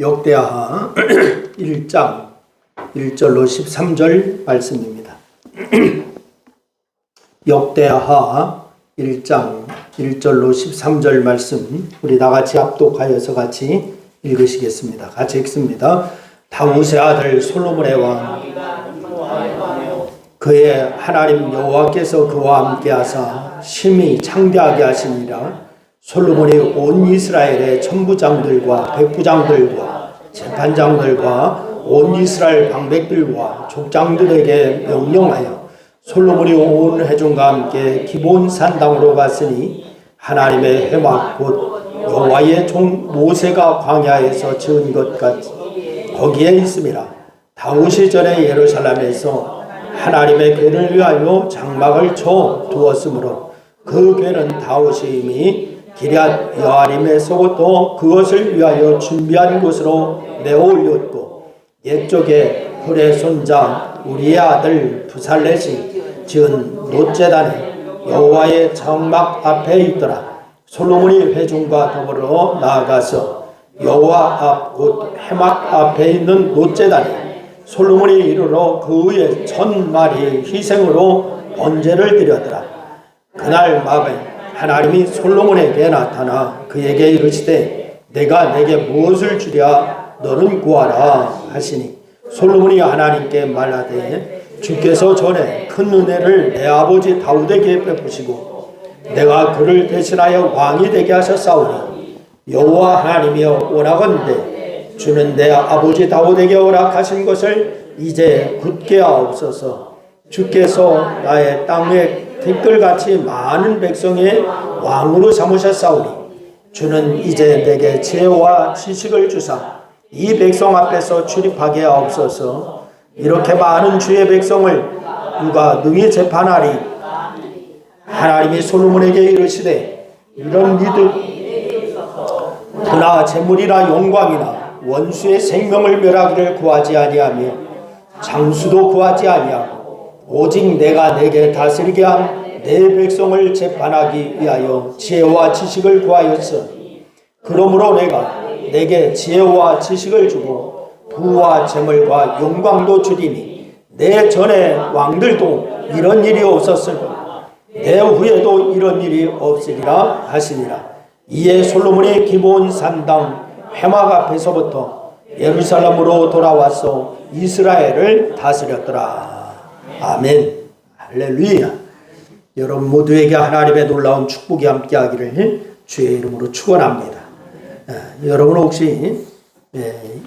역대하 1장 1절로 13절 말씀입니다. 역대하 1장 1절로 13절 말씀 우리 다같이 합독하여서 같이 읽으시겠습니다. 같이 읽습니다. 다윗의 아들 솔로몬의 왕 그의 하나님 여호와께서 그와 함께 하사 심히 창대하게 하시니라. 솔로몬이 온 이스라엘의 천부장들과 백부장들과 재판장들과 온 이스라엘 방백들과 족장들에게 명령하여 솔로몬이 온 회중과 함께 기본 산당으로 갔으니 하나님의 회막 곧 여호와의 종 모세가 광야에서 지은 것 같이 거기에 있음이라. 다윗이 전에 예루살렘에서 하나님의 궤를 위하여 장막을 쳐 두었으므로 그 궤는 다윗이 이미 기럇 여아림에서부터 그것을 위하여 준비한 곳으로 내어 올렸고 옛적에 훌의 손자 우리의 아들 부살렛이 지은 놋제단에 여호와의 장막 앞에 있더라. 솔로몬이 회중과 더불어 나아가서 여호와 앞 곧 회막 앞에 있는 놋제단에 솔로몬이 이르러 그 위에 1000마리 희생으로 번제를 드렸더라. 그날 밤에 하나님이 솔로몬에게 나타나 그에게 이르시되 내가 내게 무엇을 주랴 너는 구하라 하시니 솔로몬이 하나님께 말하되 주께서 전에 큰 은혜를 내 아버지 다윗에게 베푸시고 내가 그를 대신하여 왕이 되게 하셨사오니 여호와 하나님이여 원하건대 주는 내 아버지 다윗에게 허락하신 것을 이제 굳게 하옵소서. 주께서 나의 땅에 들결같이 많은 백성의 왕으로 삼으셨사오니 주는 이제 내게 지혜와 지식을 주사 이 백성 앞에서 출입하게 하옵소서. 이렇게 많은 주의 백성을 누가 능히 재판하리. 하나님이 솔로몬에게 이르시되 이런 믿음 그나 재물이나 영광이나 원수의 생명을 멸하기를 구하지 아니하며 장수도 구하지 아니하고 오직 내가 내게 다스리게 한 내 백성을 재판하기 위하여 지혜와 지식을 구하였으니 그러므로 내가 내게 지혜와 지식을 주고 부와 재물과 영광도 주리니 내 전에 왕들도 이런 일이 없었으고 내 후에도 이런 일이 없으리라 하시니라. 이에 솔로몬이 기본 산당 회막 앞에서부터 예루살렘으로 돌아와서 이스라엘을 다스렸더라. 아멘. 할렐루야. 여러분 모두에게 하나님의 놀라운 축복이 함께하기를 주의 이름으로 축원합니다. 여러분 혹시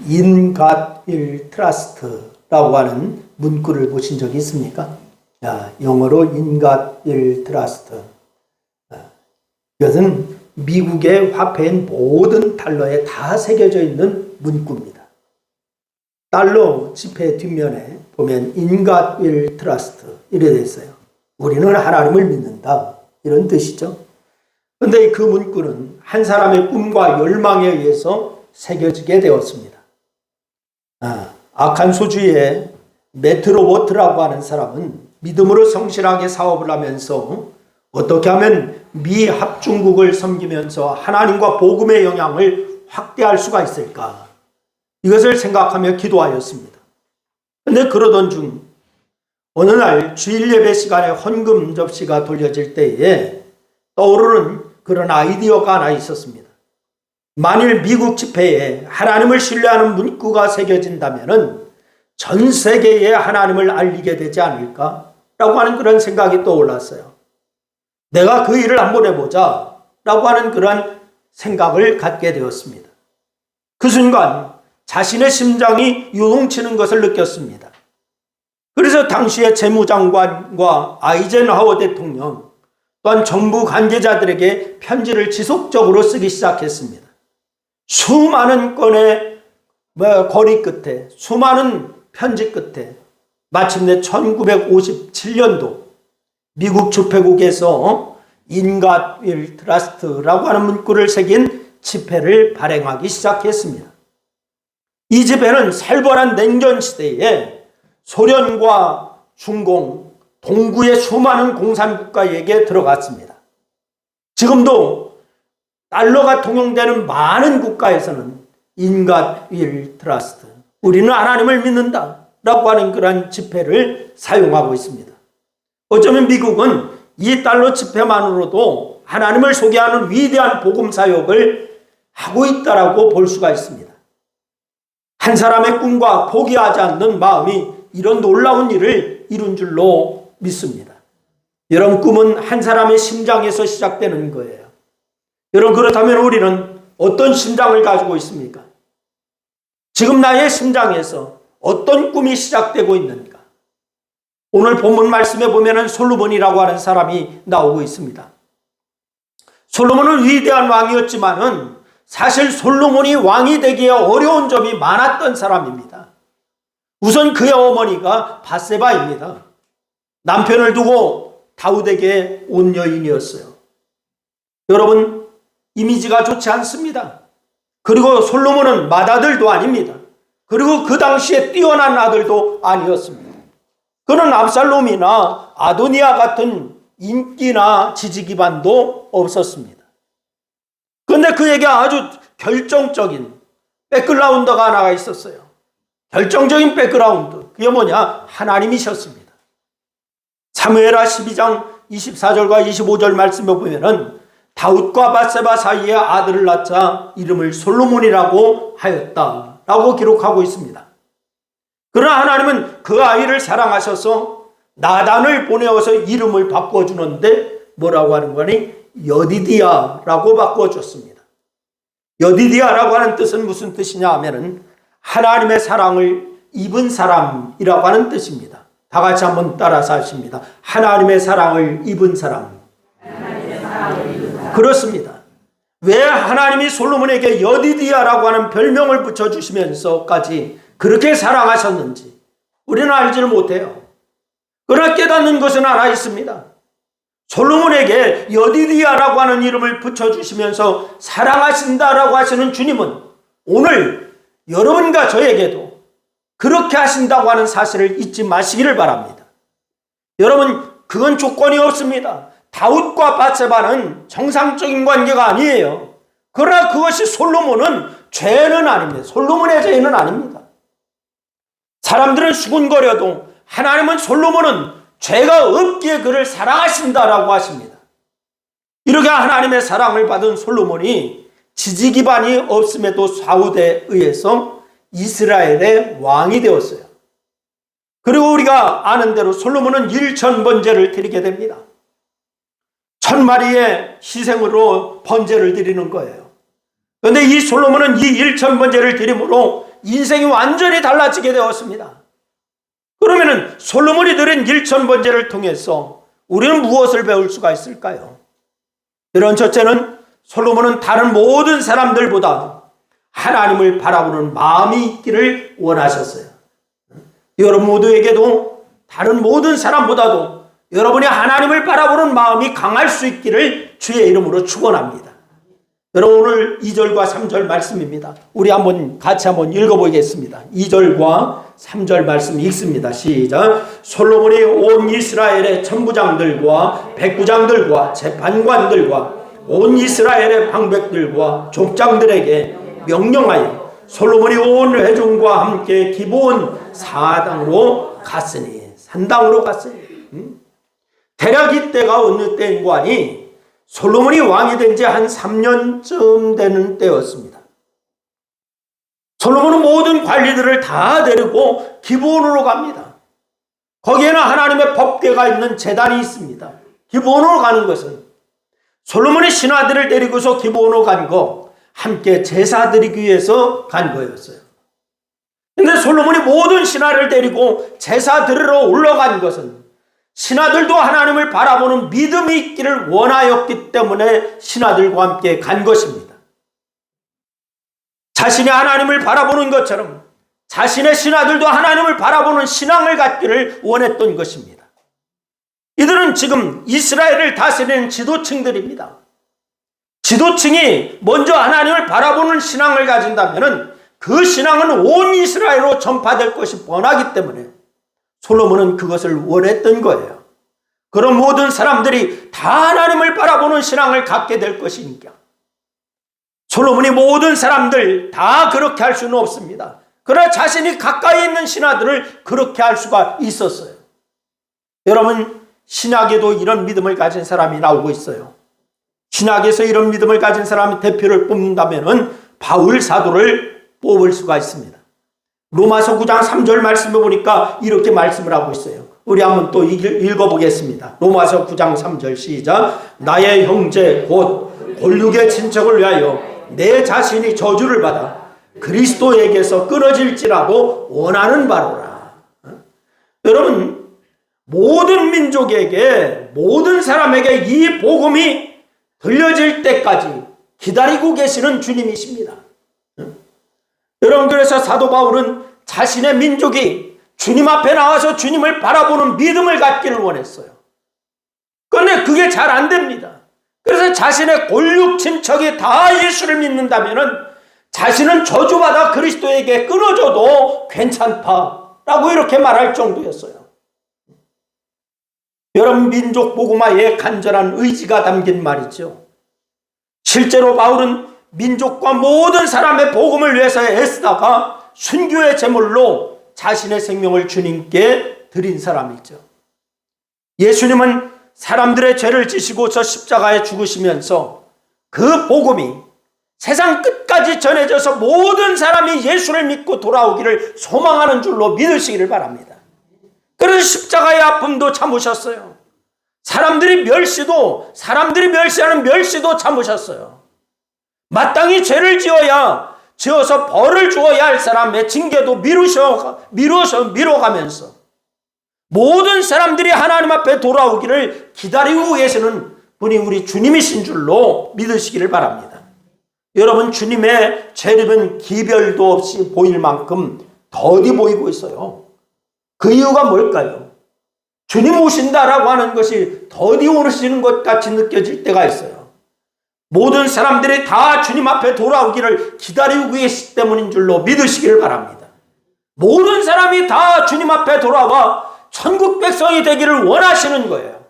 In God will Trust라고 하는 문구를 보신 적이 있습니까? 영어로 In God will Trust. 이것은 미국의 화폐인 모든 달러에 다 새겨져 있는 문구입니다. 달러 지폐 뒷면에 보면 In God will Trust 이래 되어 있어요. 우리는 하나님을 믿는다 이런 뜻이죠. 그런데 그 문구는 한 사람의 꿈과 열망에 의해서 새겨지게 되었습니다. 아칸소주의 매트로워트라고 하는 사람은 믿음으로 성실하게 사업을 하면서 어떻게 하면 미 합중국을 섬기면서 하나님과 복음의 영향을 확대할 수가 있을까? 이것을 생각하며 기도하였습니다. 그런데 그러던 중 어느 날 주일 예배 시간에 헌금 접시가 돌려질 때에 떠오르는 그런 아이디어가 하나 있었습니다. 만일 미국 지폐에 하나님을 신뢰하는 문구가 새겨진다면 전 세계에 하나님을 알리게 되지 않을까? 라고 하는 그런 생각이 떠올랐어요. 내가 그 일을 한번 해보자 라고 하는 그런 생각을 갖게 되었습니다. 그 순간 자신의 심장이 요동치는 것을 느꼈습니다. 그래서 당시의 재무장관과 아이젠하워 대통령 또한 정부 관계자들에게 편지를 지속적으로 쓰기 시작했습니다. 수많은 건의 거리 끝에 수많은 편지 끝에 마침내 1957년도 미국 주폐국에서 In God will Trust라고 하는 문구를 새긴 지폐를 발행하기 시작했습니다. 이 지폐는 살벌한 냉전 시대에 소련과 중공, 동구의 수많은 공산국가에게 들어갔습니다. 지금도 달러가 통용되는 많은 국가에서는 인갓 윌 트러스트, 우리는 하나님을 믿는다 라고 하는 그런 지폐를 사용하고 있습니다. 어쩌면 미국은 이 달러 지폐만으로도 하나님을 소개하는 위대한 복음 사역을 하고 있다라고 볼 수가 있습니다. 한 사람의 꿈과 포기하지 않는 마음이 이런 놀라운 일을 이룬 줄로 믿습니다. 여러분, 꿈은 한 사람의 심장에서 시작되는 거예요. 여러분, 그렇다면 우리는 어떤 심장을 가지고 있습니까? 지금 나의 심장에서 어떤 꿈이 시작되고 있는가? 오늘 본문 말씀에 보면은 솔로몬이라고 하는 사람이 나오고 있습니다. 솔로몬은 위대한 왕이었지만은 사실 솔로몬이 왕이 되기에 어려운 점이 많았던 사람입니다. 우선 그의 어머니가 밧세바입니다. 남편을 두고 다윗에게 온 여인이었어요. 여러분, 이미지가 좋지 않습니다. 그리고 솔로몬은 맏아들도 아닙니다. 그리고 그 당시에 뛰어난 아들도 아니었습니다. 그는 압살롬이나 아도니아 같은 인기나 지지 기반도 없었습니다. 그런데 그에게 아주 결정적인 백그라운드가 하나가 있었어요. 결정적인 백그라운드. 그게 뭐냐? 하나님이셨습니다. 사무엘하 12장 24절과 25절 말씀에 보면은 다윗과 밧세바 사이에 아들을 낳자 이름을 솔로몬이라고 하였다라고 기록하고 있습니다. 그러나 하나님은 그 아이를 사랑하셔서 나단을 보내어서 이름을 바꿔주는데 뭐라고 하는 거니? 여디디아라고 바꿔줬습니다. 여디디아라고 하는 뜻은 무슨 뜻이냐 하면은 하나님의 사랑을 입은 사람이라고 하는 뜻입니다. 다 같이 한번 따라서 하십니다. 하나님의 사랑을 입은 사람. 그렇습니다. 왜 하나님이 솔로몬에게 여디디아라고 하는 별명을 붙여주시면서까지 그렇게 사랑하셨는지 우리는 알지를 못해요. 그러나 깨닫는 것은 알아 있습니다. 솔로몬에게 여디디아라고 하는 이름을 붙여주시면서 사랑하신다라고 하시는 주님은 오늘 여러분과 저에게도 그렇게 하신다고 하는 사실을 잊지 마시기를 바랍니다. 여러분, 그건 조건이 없습니다. 다윗과 밧세바는 정상적인 관계가 아니에요. 그러나 그것이 솔로몬은 죄는 아닙니다. 솔로몬의 죄는 아닙니다. 사람들은 수군거려도 하나님은 솔로몬은 죄가 없기에 그를 사랑하신다라고 하십니다. 이렇게 하나님의 사랑을 받은 솔로몬이 지지 기반이 없음에도 사울에 의해서 이스라엘의 왕이 되었어요. 그리고 우리가 아는 대로 솔로몬은 1000번제를 드리게 됩니다. 1000마리의 희생으로 번제를 드리는 거예요. 그런데 이 솔로몬은 이 1000번제를 드림으로 인생이 완전히 달라지게 되었습니다. 그러면은 솔로몬이 드린 1000번제를 통해서 우리는 무엇을 배울 수가 있을까요? 이런 첫째는 솔로몬은 다른 모든 사람들보다 하나님을 바라보는 마음이 있기를 원하셨어요. 여러분 모두에게도 다른 모든 사람보다도 여러분이 하나님을 바라보는 마음이 강할 수 있기를 주의 이름으로 축원합니다. 여러분 오늘 2절과 3절 말씀입니다. 우리 같이 한번 읽어보겠습니다. 2절과 3절 말씀 읽습니다. 시작. 솔로몬이 온 이스라엘의 천부장들과 백부장들과 재판관들과 온 이스라엘의 방백들과 족장들에게 명령하여 솔로몬이 온 회중과 함께 기브온 산당으로 갔으니 대략 이때가 어느 때인고 하니 솔로몬이 왕이 된 지 한 3년쯤 되는 때였습니다. 솔로몬은 모든 관리들을 다 데리고 기브온으로 갑니다. 거기에는 하나님의 법궤가 있는 제단이 있습니다. 기브온으로 가는 것은 솔로몬의 신하들을 데리고서 기브온으로 간 거 함께 제사 드리기 위해서 간 거였어요. 그런데 솔로몬이 모든 신하를 데리고 제사 드리러 올라간 것은 신하들도 하나님을 바라보는 믿음이 있기를 원하였기 때문에 신하들과 함께 간 것입니다. 자신이 하나님을 바라보는 것처럼 자신의 신하들도 하나님을 바라보는 신앙을 갖기를 원했던 것입니다. 이들은 지금 이스라엘을 다스리는 지도층들입니다. 지도층이 먼저 하나님을 바라보는 신앙을 가진다면 그 신앙은 온 이스라엘로 전파될 것이 뻔하기 때문에 솔로몬은 그것을 원했던 거예요. 그런 모든 사람들이 다 하나님을 바라보는 신앙을 갖게 될 것이니까 솔로몬이 모든 사람들 다 그렇게 할 수는 없습니다. 그러나 자신이 가까이 있는 신하들을 그렇게 할 수가 있었어요. 여러분, 신약에도 이런 믿음을 가진 사람이 나오고 있어요. 신약에서 이런 믿음을 가진 사람의 대표를 뽑는다면 바울 사도를 뽑을 수가 있습니다. 로마서 9장 3절 말씀을 보니까 이렇게 말씀을 하고 있어요. 우리 한번 또 읽어보겠습니다. 로마서 9장 3절 시작. 나의 형제 곧 골육의 친척을 위하여 내 자신이 저주를 받아 그리스도에게서 끊어질지라도 원하는 바로라. 여러분, 모든 민족에게, 모든 사람에게 이 복음이 들려질 때까지 기다리고 계시는 주님이십니다. 여러분, 그래서 사도 바울은 자신의 민족이 주님 앞에 나와서 주님을 바라보는 믿음을 갖기를 원했어요. 그런데 그게 잘 안 됩니다. 그래서 자신의 골육 친척이 다 예수를 믿는다면 자신은 저주받아 그리스도에게 끊어져도 괜찮다라고 이렇게 말할 정도였어요. 여러분, 민족 복음화에 간절한 의지가 담긴 말이죠. 실제로 바울은 민족과 모든 사람의 복음을 위해서 애쓰다가 순교의 제물로 자신의 생명을 주님께 드린 사람이죠. 예수님은 사람들의 죄를 지시고서 십자가에 죽으시면서 그 복음이 세상 끝까지 전해져서 모든 사람이 예수를 믿고 돌아오기를 소망하는 줄로 믿으시기를 바랍니다. 그래서 십자가의 아픔도 참으셨어요. 사람들이 멸시하는 멸시도 참으셨어요. 마땅히 죄를 지어서 벌을 주어야 할 사람의 징계도 미뤄가면서 모든 사람들이 하나님 앞에 돌아오기를 기다리고 계시는 분이 우리 주님이신 줄로 믿으시기를 바랍니다. 여러분, 주님의 재림은 기별도 없이 보일 만큼 더디 보이고 있어요. 그 이유가 뭘까요? 주님 오신다라고 하는 것이 더디 오시는 것 같이 느껴질 때가 있어요. 모든 사람들이 다 주님 앞에 돌아오기를 기다리고 계시기 때문인 줄로 믿으시기를 바랍니다. 모든 사람이 다 주님 앞에 돌아와 천국 백성이 되기를 원하시는 거예요.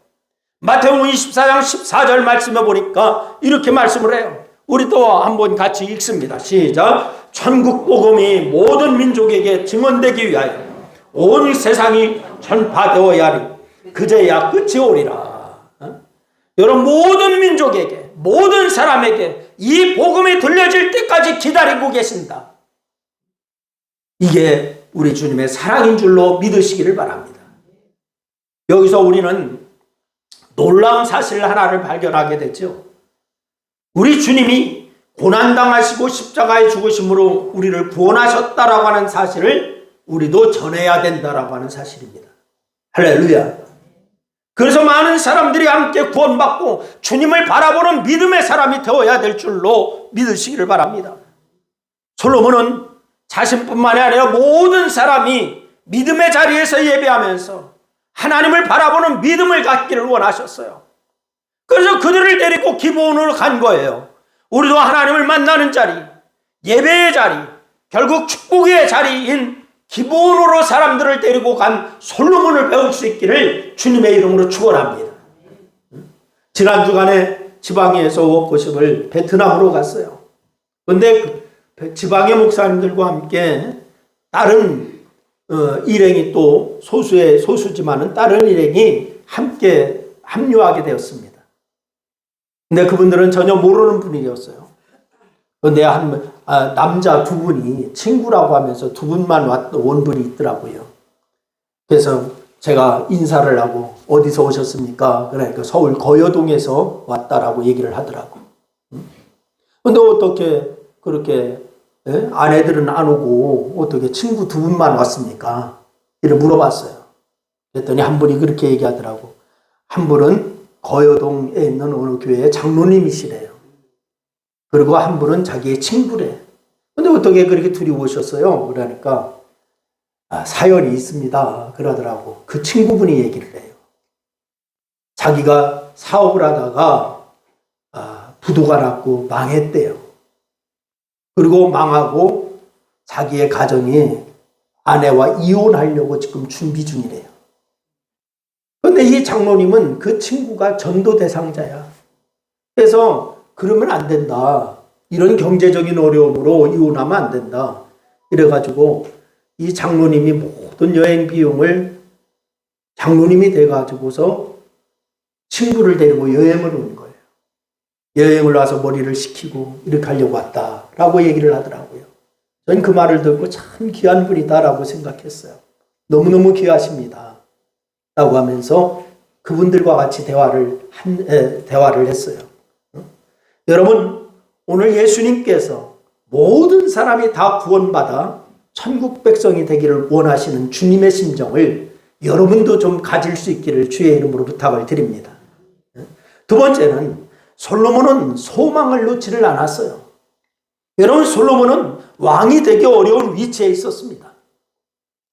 마태복음 24장 14절 말씀에 보니까 이렇게 말씀을 해요. 우리도 한번 같이 읽습니다. 시작. 천국 복음이 모든 민족에게 증언되기 위하여 온 세상이 전파되어야 하리. 그제야 끝이 오리라. 여러분, 모든 민족에게, 모든 사람에게 이 복음이 들려질 때까지 기다리고 계신다. 이게 우리 주님의 사랑인 줄로 믿으시기를 바랍니다. 여기서 우리는 놀라운 사실 하나를 발견하게 되죠. 우리 주님이 고난당하시고 십자가에 죽으심으로 우리를 구원하셨다라고 하는 사실을 우리도 전해야 된다라고 하는 사실입니다. 할렐루야. 그래서 많은 사람들이 함께 구원받고 주님을 바라보는 믿음의 사람이 되어야 될 줄로 믿으시기를 바랍니다. 솔로몬은 자신뿐만이 아니라 모든 사람이 믿음의 자리에서 예배하면서 하나님을 바라보는 믿음을 갖기를 원하셨어요. 그래서 그들을 데리고 기브온으로 간 거예요. 우리도 하나님을 만나는 자리, 예배의 자리, 결국 축복의 자리인 기브온으로 사람들을 데리고 간 솔로몬을 배울 수 있기를 주님의 이름으로 축원합니다. 지난 주간에 지방에서 워크숍을 베트남으로 갔어요. 그런데 지방의 목사님들과 함께 다른 일행이 또 소수지만은 다른 일행이 함께 합류하게 되었습니다. 근데 그분들은 전혀 모르는 분이었어요. 그런데 남자 두 분이 친구라고 하면서 두 분만 온 분이 있더라고요. 그래서 제가 인사를 하고 어디서 오셨습니까? 그러니까 서울 거여동에서 왔다라고 얘기를 하더라고. 근데 어떻게 그렇게 아내들은 안 오고 어떻게 친구 두 분만 왔습니까? 이렇게 물어봤어요. 그랬더니 한 분이 그렇게 얘기하더라고. 한 분은 거여동에 있는 어느 교회의 장로님이시래요. 그리고 한 분은 자기의 친구래. 근데 어떻게 그렇게 둘이 오셨어요? 그러니까 사연이 있습니다. 그러더라고. 그 친구분이 얘기를 해요. 자기가 사업을 하다가 부도가 났고 망했대요. 그리고 망하고 자기의 가정이 아내와 이혼하려고 지금 준비 중이래요. 그런데 이 장로님은 그 친구가 전도 대상자야. 그래서 그러면 안 된다. 이런 경제적인 어려움으로 이혼하면 안 된다. 이래가지고 이 장로님이 모든 여행 비용을 장로님이 돼가지고서 친구를 데리고 여행을 온 거예요. 여행을 와서 머리를 식히고 이렇게 하려고 왔다라고 얘기를 하더라고요. 전 그 말을 듣고 참 귀한 분이다라고 생각했어요. 너무너무 귀하십니다. 라고 하면서 그분들과 같이 대화를 했어요. 여러분, 오늘 예수님께서 모든 사람이 다 구원받아 천국 백성이 되기를 원하시는 주님의 심정을 여러분도 좀 가질 수 있기를 주의 이름으로 부탁을 드립니다. 두 번째는 솔로몬은 소망을 놓지를 않았어요. 여러분, 솔로몬은 왕이 되기 어려운 위치에 있었습니다.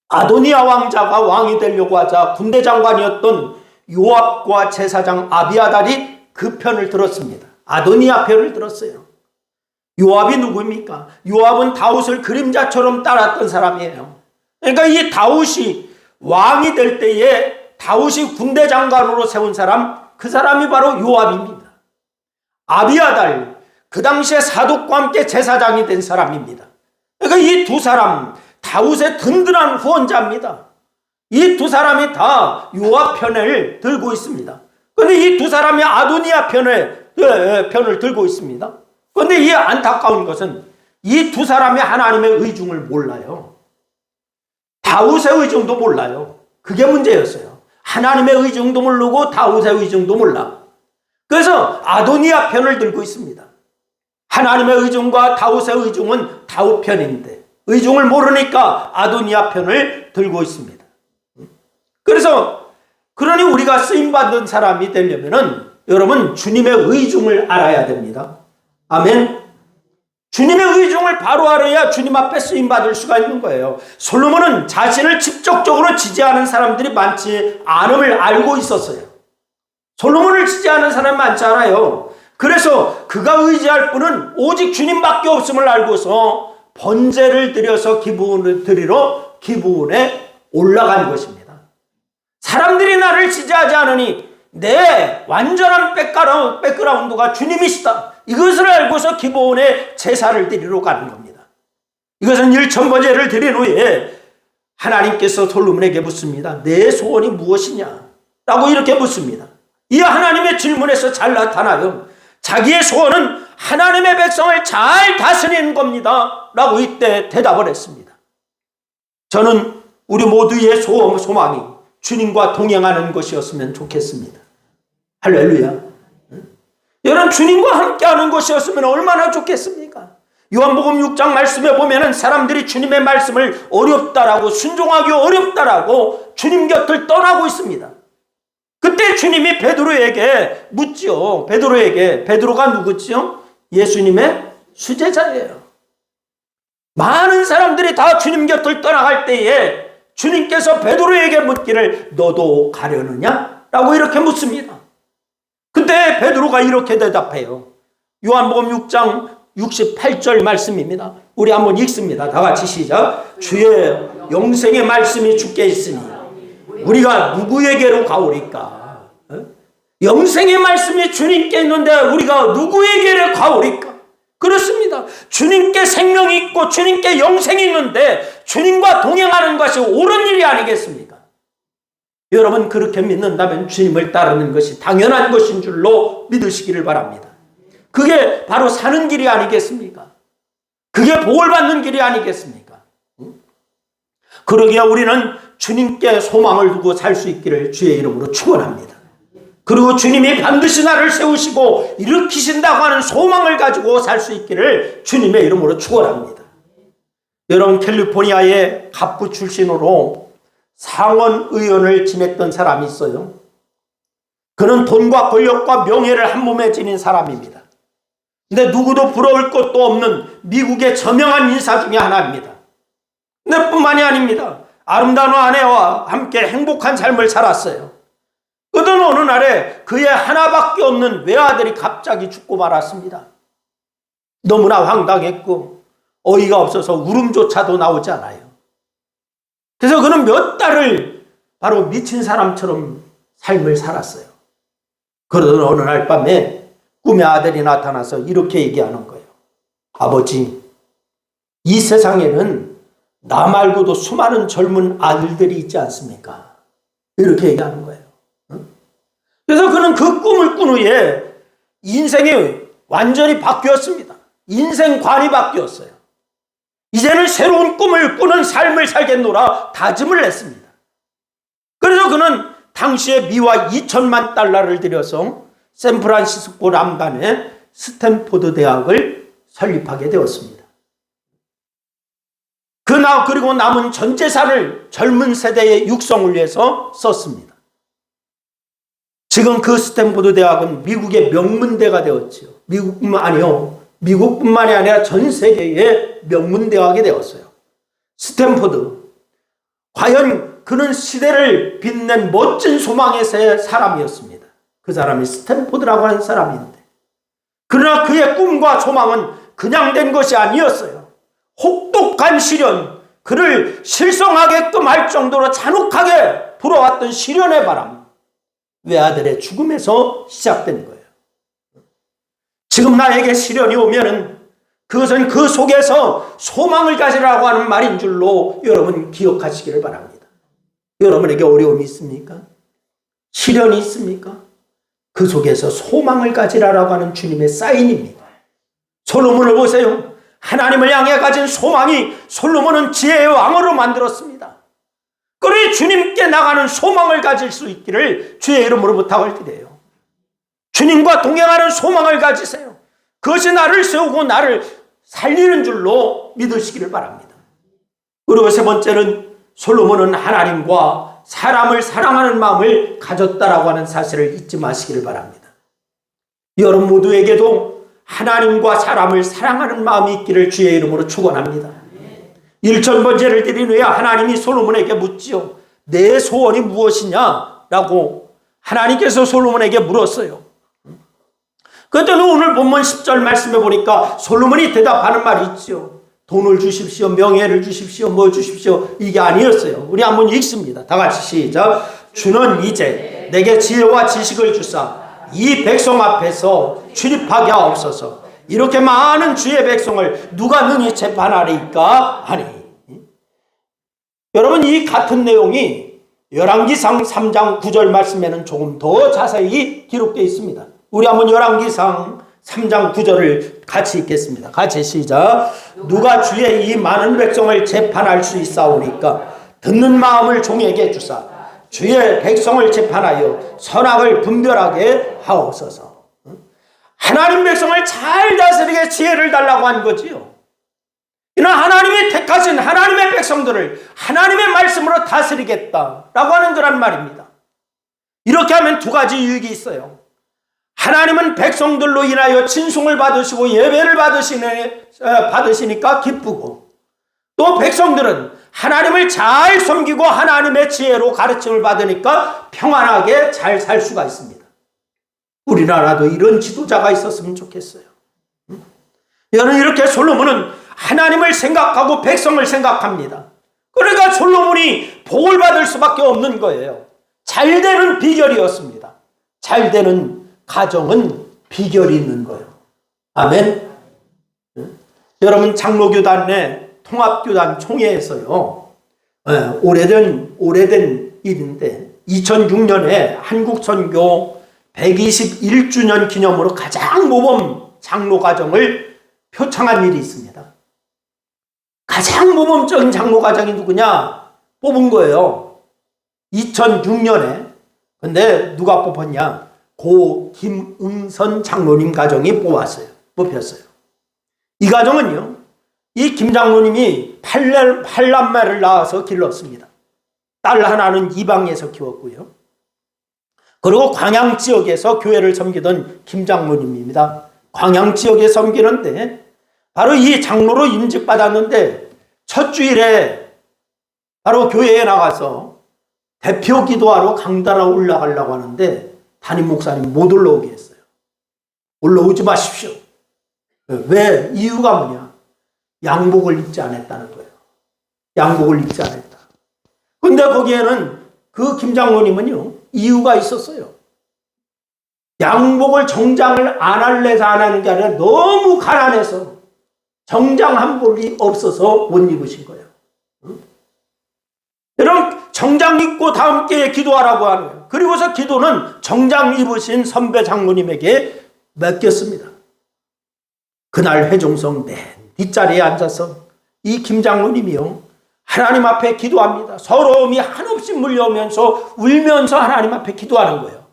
아도니아 왕자가 왕이 되려고 하자 군대 장관이었던 요압과 제사장 아비아달이 그 편을 들었습니다. 아도니아 편을 들었어요. 요압이 누구입니까? 요압은 다윗을 그림자처럼 따랐던 사람이에요. 그러니까 이 다윗이 왕이 될 때에 다윗이 군대 장관으로 세운 사람, 그 사람이 바로 요압입니다. 아비아달, 그 당시에 사독과 함께 제사장이 된 사람입니다. 그러니까 이 두 사람, 다윗의 든든한 후원자입니다. 이 두 사람이 다 요압 편을 들고 있습니다. 그런데 이 두 사람이 아도니아 편을 들고 있습니다. 그런데 이 안타까운 것은 이 두 사람이 하나님의 의중을 몰라요. 다윗의 의중도 몰라요. 그게 문제였어요. 하나님의 의중도 모르고 다윗의 의중도 몰라. 그래서 아도니아 편을 들고 있습니다. 하나님의 의중과 다윗의 의중은 다윗 편인데 의중을 모르니까 아도니아 편을 들고 있습니다. 그래서 그러니 우리가 쓰임받은 사람이 되려면은 여러분 주님의 의중을 알아야 됩니다. 아멘. 주님의 의중을 바로 알아야 주님 앞에 쓰임받을 수가 있는 거예요. 솔로몬은 자신을 직접적으로 지지하는 사람들이 많지 않음을 알고 있었어요. 솔로몬을 지지하는 사람이 많지 않아요. 그래서 그가 의지할 분은 오직 주님밖에 없음을 알고서 번제를 드려서 기부원을 드리러 기부원에 올라간 것입니다. 사람들이 나를 지지하지 않으니 내 완전한 백그라운드가 주님이시다. 이것을 알고서 기부원에 제사를 드리러 가는 겁니다. 이것은 1000번제를 드린 후에 하나님께서 솔로몬에게 묻습니다. 내 소원이 무엇이냐? 라고 이렇게 묻습니다. 이 하나님의 질문에서 잘 나타나요. 자기의 소원은 하나님의 백성을 잘 다스리는 겁니다. 라고 이때 대답을 했습니다. 저는 우리 모두의 소망이 주님과 동행하는 것이었으면 좋겠습니다. 할렐루야. 여러분, 주님과 함께하는 것이었으면 얼마나 좋겠습니까? 요한복음 6장 말씀에 보면은 사람들이 주님의 말씀을 어렵다라고, 순종하기 어렵다라고 주님 곁을 떠나고 있습니다. 그때 주님이 베드로에게 묻지요. 베드로가 누구지요? 예수님의 수제자예요. 많은 사람들이 다 주님 곁을 떠나갈 때에 주님께서 베드로에게 묻기를 너도 가려느냐? 라고 이렇게 묻습니다. 그때 베드로가 이렇게 대답해요. 요한복음 6장 68절 말씀입니다. 우리 한번 읽습니다. 다 같이 시작. 주의 영생의 말씀이 주께 있으니 우리가 누구에게로 가오리까? 영생의 말씀이 주님께 있는데 우리가 누구에게로 가오리까? 그렇습니다. 주님께 생명이 있고 주님께 영생이 있는데 주님과 동행하는 것이 옳은 일이 아니겠습니까? 여러분, 그렇게 믿는다면 주님을 따르는 것이 당연한 것인 줄로 믿으시기를 바랍니다. 그게 바로 사는 길이 아니겠습니까? 그게 복을 받는 길이 아니겠습니까? 그러기에 우리는 주님께 소망을 두고 살 수 있기를 주의 이름으로 축원합니다. 그리고 주님이 반드시 나를 세우시고 일으키신다고 하는 소망을 가지고 살 수 있기를 주님의 이름으로 축원합니다. 여러분, 캘리포니아의 갑부 출신으로 상원 의원을 지냈던 사람이 있어요. 그는 돈과 권력과 명예를 한 몸에 지닌 사람입니다. 근데 누구도 부러울 것도 없는 미국의 저명한 인사 중에 하나입니다. 근데 뿐만이 아닙니다. 아름다운 아내와 함께 행복한 삶을 살았어요. 그러던 어느 날에 그의 하나밖에 없는 외아들이 갑자기 죽고 말았습니다. 너무나 황당했고 어이가 없어서 울음조차도 나오지 않아요. 그래서 그는 몇 달을 바로 미친 사람처럼 삶을 살았어요. 그러던 어느 날 밤에 꿈에 아들이 나타나서 이렇게 얘기하는 거예요. 아버지, 이 세상에는 나 말고도 수많은 젊은 아들들이 있지 않습니까? 이렇게 얘기하는 거예요. 그래서 그는 그 꿈을 꾼 후에 인생이 완전히 바뀌었습니다. 인생관이 바뀌었어요. 이제는 새로운 꿈을 꾸는 삶을 살겠노라 다짐을 했습니다. 그래서 그는 당시에 미화 2천만 달러를 들여서 샌프란시스코 남단의 스탠포드 대학을 설립하게 되었습니다. 그리고 남은 전 재산을 젊은 세대의 육성을 위해서 썼습니다. 지금 그 스탠포드 대학은 미국의 명문대가 되었지요. 미국뿐만이 아니라 전 세계의 명문대학이 되었어요. 스탠포드. 과연 그는 시대를 빛낸 멋진 소망의 사람이었습니다. 그 사람이 스탠포드라고 하는 사람인데, 그러나 그의 꿈과 소망은 그냥 된 것이 아니었어요. 혹독한 시련, 그를 실성하게끔 할 정도로 잔혹하게 불어왔던 시련의 바람, 외아들의 죽음에서 시작된 거예요. 지금 나에게 시련이 오면은 그것은 그 속에서 소망을 가지라고 하는 말인 줄로 여러분 기억하시기를 바랍니다. 여러분에게 어려움이 있습니까? 시련이 있습니까? 그 속에서 소망을 가지라고 하는 주님의 사인입니다. 솔로몬을 보세요. 하나님을 향해 가진 소망이 솔로몬은 지혜의 왕으로 만들었습니다. 그러니 주님께 나가는 소망을 가질 수 있기를 주의 이름으로 부탁을 드려요. 주님과 동행하는 소망을 가지세요. 그것이 나를 세우고 나를 살리는 줄로 믿으시기를 바랍니다. 그리고 세 번째는 솔로몬은 하나님과 사람을 사랑하는 마음을 가졌다라고 하는 사실을 잊지 마시기를 바랍니다. 여러분 모두에게도 하나님과 사람을 사랑하는 마음이 있기를 주의 이름으로 축원합니다. 1,000번째를 드린 후에 하나님이 솔로몬에게 묻지요. 내 소원이 무엇이냐? 라고 하나님께서 솔로몬에게 물었어요. 그때는 오늘 본문 10절 말씀해 보니까 솔로몬이 대답하는 말이 있죠. 돈을 주십시오, 명예를 주십시오, 뭐 주십시오. 이게 아니었어요. 우리 한번 읽습니다. 다 같이 시작. 주는 이제 내게 지혜와 지식을 주사 이 백성 앞에서 출입하게 하옵소서. 이렇게 많은 주의 백성을 누가 능히 재판하리까 하니. 여러분, 이 같은 내용이 열왕기상 3장 9절 말씀에는 조금 더 자세히 기록되어 있습니다. 우리 한번 열왕기상 3장 9절을 같이 읽겠습니다. 같이 시작. 누가 주의 이 많은 백성을 재판할 수 있사오니까 듣는 마음을 종에게 주사 주의 백성을 재판하여 선악을 분별하게 하옵소서. 하나님 백성을 잘 다스리게 지혜를 달라고 한 거지요. 이는 하나님이 택하신 하나님의 백성들을 하나님의 말씀으로 다스리겠다라고 하는 그런 말입니다. 이렇게 하면 두 가지 유익이 있어요. 하나님은 백성들로 인하여 친송을 받으시고 예배를 받으시니까 기쁘고, 또 백성들은 하나님을 잘 섬기고 하나님의 지혜로 가르침을 받으니까 평안하게 잘 살 수가 있습니다. 우리나라도 이런 지도자가 있었으면 좋겠어요. 여러분, 이렇게 솔로몬은 하나님을 생각하고 백성을 생각합니다. 그러니까 솔로몬이 복을 받을 수밖에 없는 거예요. 잘 되는 비결이었습니다. 잘 되는 가정은 비결이 있는 거예요. 아멘. 여러분, 장로교단 내 통합교단 총회에서요, 오래된 일인데 2006년에 한국선교 121주년 기념으로 가장 모범 장로 가정을 표창한 일이 있습니다. 가장 모범적인 장로 가정이 누구냐? 뽑은 거예요. 2006년에. 근데 누가 뽑았냐? 고 김응선 장로님 가정이 뽑혔어요. 이 가정은요, 이 김 장로님이 8남매를 낳아서 길렀습니다. 딸 하나는 이방에서 키웠고요. 그리고 광양 지역에서 교회를 섬기던 김 장로님입니다. 광양 지역에 섬기는데 바로 이 장로로 임직받았는데 첫 주일에 바로 교회에 나가서 대표 기도하러 강단에 올라가려고 하는데 담임 목사님 못 올라오게 했어요. 올라오지 마십시오. 왜? 이유가 뭐냐? 양복을 입지 않았다는 거예요. 양복을 입지 않았다. 근데 거기에는 그 김 장로님은요, 이유가 있었어요. 양복을 정장을 안 할래서 안 하는 게 아니라 너무 가난해서 정장 한 벌이 없어서 못 입으신 거예요. 여러분, 정장 입고 다 함께 기도하라고 하는 거예요. 그리고서 기도는 정장 입으신 선배 장로님에게 맡겼습니다. 그날 회종성 맨 뒷자리에 앉아서 이 김 장로님이요, 하나님 앞에 기도합니다. 서러움이 한없이 물려오면서 울면서 하나님 앞에 기도하는 거예요.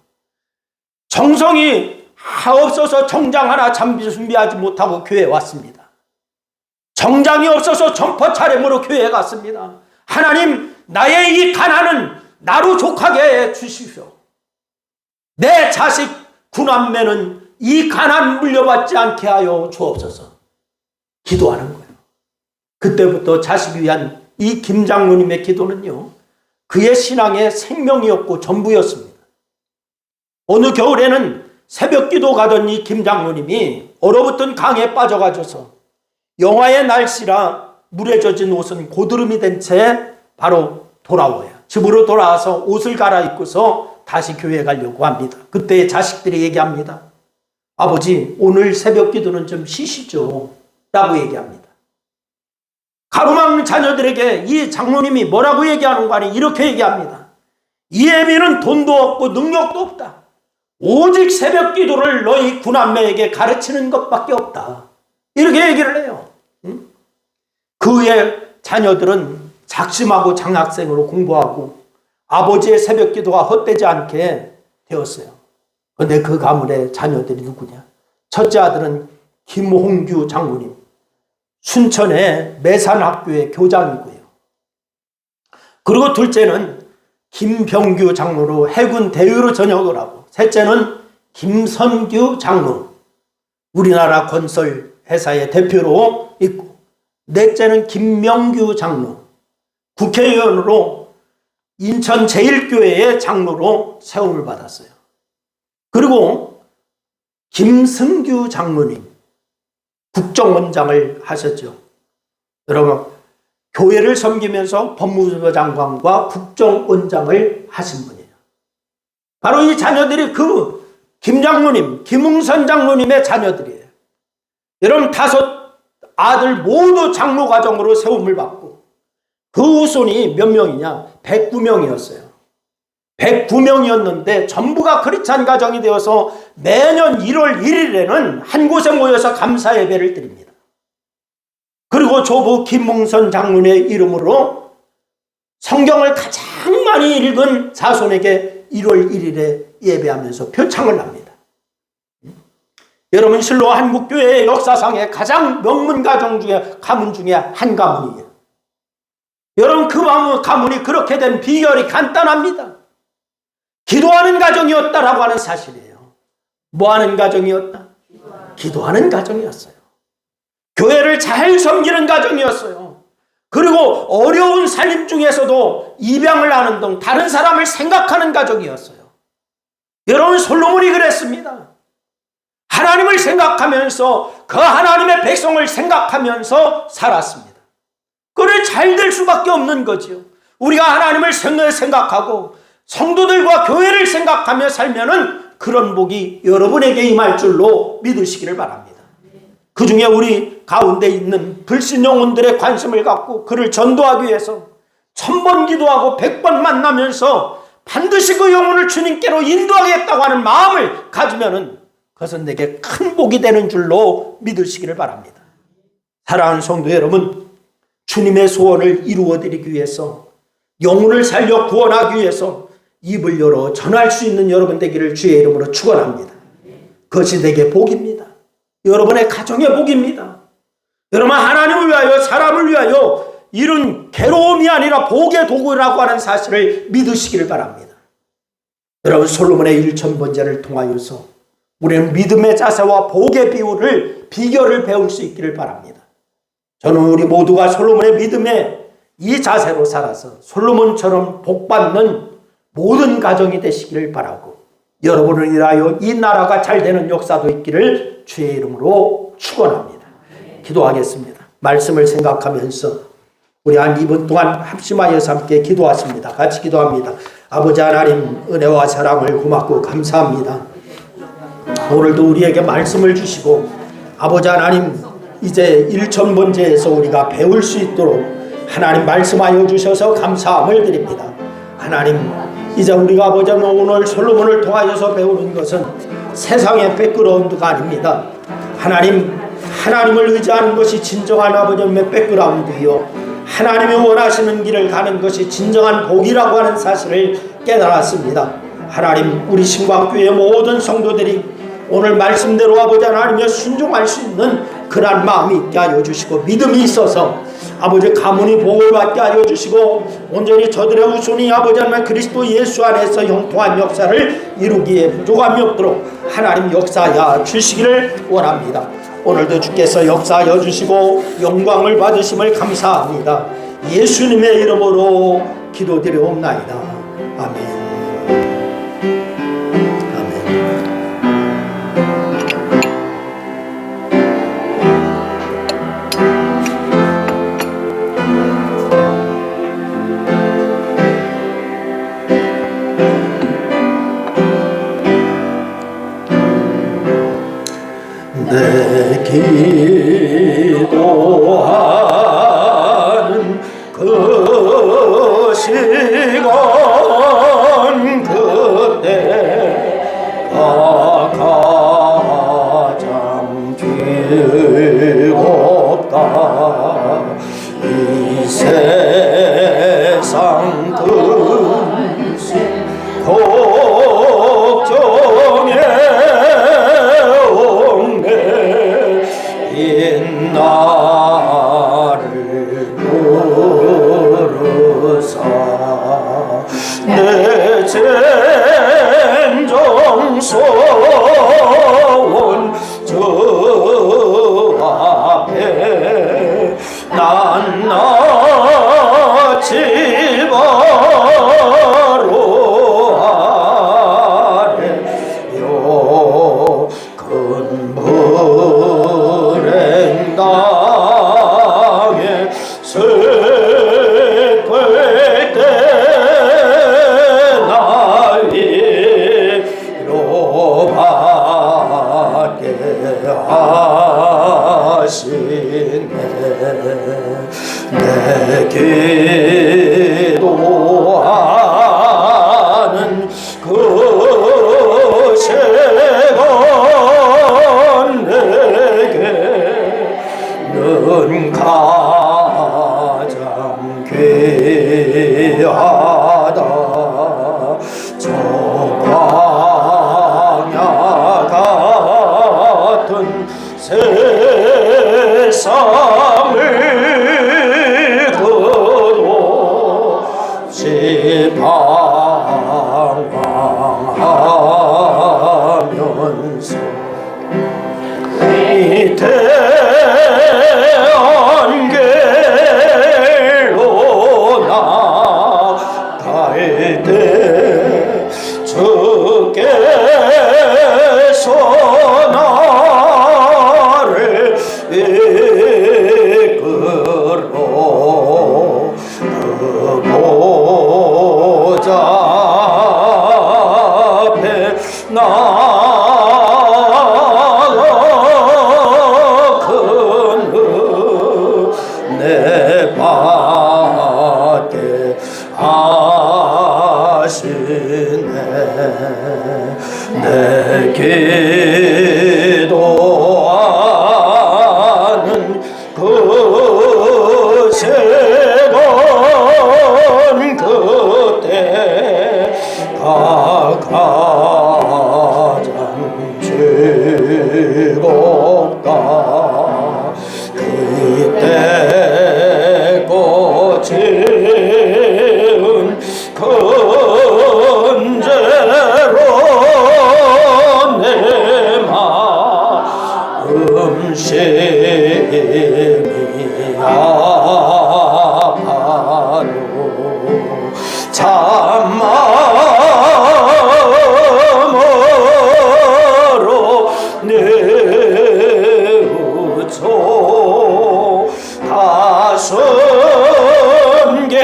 정성이 없어서 정장 하나 준비하지 못하고 교회에 왔습니다. 정장이 없어서 점퍼 차림으로 교회에 갔습니다. 하나님, 나의 이 가난은 나로 족하게 해 주십시오. 내 자식 구남매는 이 가난 물려받지 않게 하여 주옵소서. 기도하는 거예요. 그때부터 자식을 위한 이 김 장로님의 기도는요, 그의 신앙의 생명이었고 전부였습니다. 어느 겨울에는 새벽 기도 가던 이 김 장로님이 얼어붙은 강에 빠져가져서 영하의 날씨라 물에 젖은 옷은 고드름이 된 채 바로 돌아와요. 집으로 돌아와서 옷을 갈아입고서 다시 교회에 가려고 합니다. 그때 자식들이 얘기합니다. 아버지, 오늘 새벽 기도는 좀 쉬시죠 라고 얘기합니다. 가로막는 자녀들에게 이 장로님이 뭐라고 얘기하는 거 아니? 이렇게 얘기합니다. 이 애미는 돈도 없고 능력도 없다. 오직 새벽 기도를 너희 구남매에게 가르치는 것밖에 없다. 이렇게 얘기를 해요. 그의 자녀들은 작심하고 장학생으로 공부하고 아버지의 새벽 기도가 헛되지 않게 되었어요. 그런데 그 가문의 자녀들이 누구냐? 첫째 아들은 김홍규 장로님, 순천의 매산학교의 교장이고요. 그리고 둘째는 김병규 장로로 해군 대위로 전역을 하고, 셋째는 김선규 장로, 우리나라 건설 회사의 대표로 있고, 넷째는 김명규 장로, 국회의원으로 인천 제1교회의 장로로 세움을 받았어요. 그리고 김승규 장로님, 국정원장을 하셨죠. 여러분, 교회를 섬기면서 법무부 장관과 국정원장을 하신 분이에요. 바로 이 자녀들이 그 김 장로님, 김웅선 장로님의 자녀들이에요. 여러분, 5 아들 모두 장로 과정으로 세움을 받고, 그 후손이 몇 명이냐? 109명이었어요. 109명이었는데 전부가 크리스찬 가정이 되어서 매년 1월 1일에는 한 곳에 모여서 감사 예배를 드립니다. 그리고 조부 김웅선 장로의 이름으로 성경을 가장 많이 읽은 자손에게 1월 1일에 예배하면서 표창을 납니다. 여러분, 실로 한국교회의 역사상의 가장 명문 가문 중에 한 가문이에요. 여러분, 그 가문이 그렇게 된 비결이 간단합니다. 기도하는 가정이었다라고 하는 사실이에요. 뭐하는 가정이었다? 기도하는 가정이었어요. 교회를 잘 섬기는 가정이었어요. 그리고 어려운 살림 중에서도 입양을 하는 등 다른 사람을 생각하는 가정이었어요. 여러분, 솔로몬이 그랬습니다. 하나님을 생각하면서 그 하나님의 백성을 생각하면서 살았습니다. 그래, 잘 될 수밖에 없는 거지요. 우리가 하나님을 생각하고 성도들과 교회를 생각하며 살면은 그런 복이 여러분에게 임할 줄로 믿으시기를 바랍니다. 그 중에 우리 가운데 있는 불신 영혼들의 관심을 갖고 그를 전도하기 위해서 1000번 기도하고 100번 만나면서 반드시 그 영혼을 주님께로 인도하겠다고 하는 마음을 가지면은 그것은 내게 큰 복이 되는 줄로 믿으시기를 바랍니다. 사랑하는 성도 여러분, 주님의 소원을 이루어드리기 위해서, 영혼을 살려 구원하기 위해서 입을 열어 전할 수 있는 여러분 되기를 주의 이름으로 축원합니다. 그것이 내게 복입니다. 여러분의 가정의 복입니다. 여러분, 하나님을 위하여, 사람을 위하여 이룬 괴로움이 아니라 복의 도구라고 하는 사실을 믿으시기를 바랍니다. 여러분, 솔로몬의 1000번제를 통하여서 우리는 믿음의 자세와 복의 비결을 배울 수 있기를 바랍니다. 저는 우리 모두가 솔로몬의 믿음의 이 자세로 살아서 솔로몬처럼 복받는 모든 가정이 되시기를 바라고, 여러분을 위하여 이 나라가 잘 되는 역사도 있기를 주의 이름으로 축원합니다. 기도하겠습니다. 말씀을 생각하면서 우리 한 2분 동안 합심하여서 함께 기도하십니다. 같이 기도합니다. 아버지 하나님, 은혜와 사랑을 고맙고 감사합니다. 오늘도 우리에게 말씀을 주시고, 아버지 하나님, 이제 일천번제에서 우리가 배울 수 있도록 하나님 말씀하여 주셔서 감사함을 드립니다. 하나님, 이제 우리가 보자면 오늘 솔로몬을 통하여서 배우는 것은 세상의 백그라운드가 아닙니다. 하나님을 의지하는 것이 진정한 아버지의 백그라운드이요, 하나님이 원하시는 길을 가는 것이 진정한 복이라고 하는 사실을 깨달았습니다. 하나님, 우리 신광교회 모든 성도들이 오늘 말씀대로 아버지 하나님의 순종할 수 있는 그러한 마음이 있게 하여 주시고, 믿음이 있어서 아버지 가문이 복을 받게 하여 주시고, 온전히 저들의 후손이 아버지 하나님 그리스도 예수 안에서 형통한 역사를 이루기에 부족함이 없도록 하나님 역사하여 주시기를 원합니다. 오늘도 주께서 역사하여 주시고 영광을 받으심을 감사합니다. 예수님의 이름으로 기도드리옵나이다. 아멘. 내 기도하는 그 시간 그때가 가장 즐겁다. 이 세상 근심 걱정에 나를 부르사 내 젠정소원 저 앞에 난 나치 바로 아래요 큰 불행당에 슬플 때 날 위로받게 하시네. 내 기도하는 그 시간 내게는 가장 귀하다. 저 광야 같은 세상을 끝없이 방황하면서 이 대한 길로 나갈 때 주께서 나를 이끌어 그 보좌 앞에 내 받게 하시네. 내 기도하는 그 시간 그때가 가장 즐겁다. 그때 꽃은 건재로 내 마음 심히 아파도 참마음으로 내우쳐 다섯개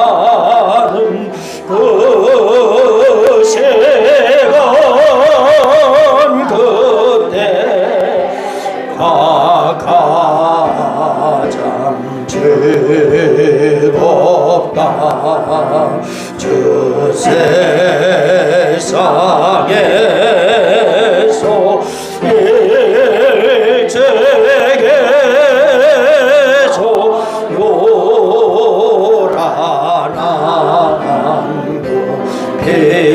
기도하는 그 시간 그때 가장 즐겁다 저 세상에서 일제에게서 요란한 피하여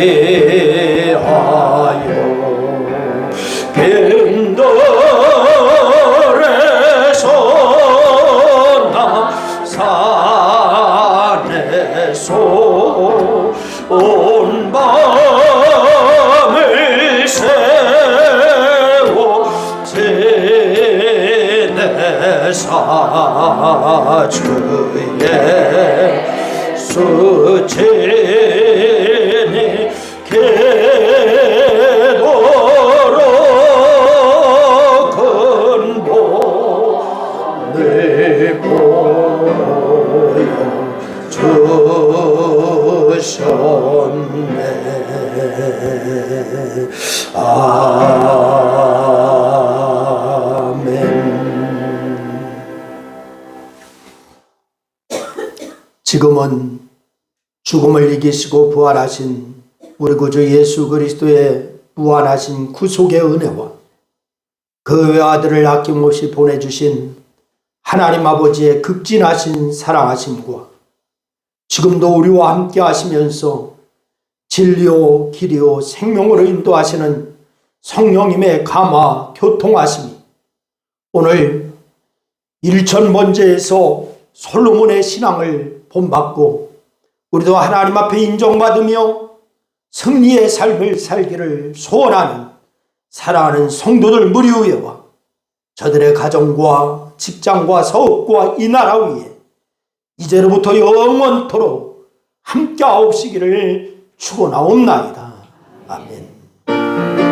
빈들에서 나 산에서 온 밤을 새워 지내사 주의 수치니 기도로 큰 복을 보여주셨네. 아멘. 지금은 죽음을 이기시고 부활하신 우리 구주 예수 그리스도의 무한하신 구속의 은혜와 그 외아들을 아낌없이 보내주신 하나님 아버지의 극진하신 사랑하심과 지금도 우리와 함께 하시면서 진리요 길이요 생명으로 인도하시는 성령님의 감화 교통하심이 오늘 일천번제에서 솔로몬의 신앙을 본받고 우리도 하나님 앞에 인정받으며 승리의 삶을 살기를 소원하는 사랑하는 성도들 무리위에와 저들의 가정과 직장과 사업과 이 나라 위에 이제로부터 영원토록 함께 하옵시기를 축원하옵나이다. 아멘.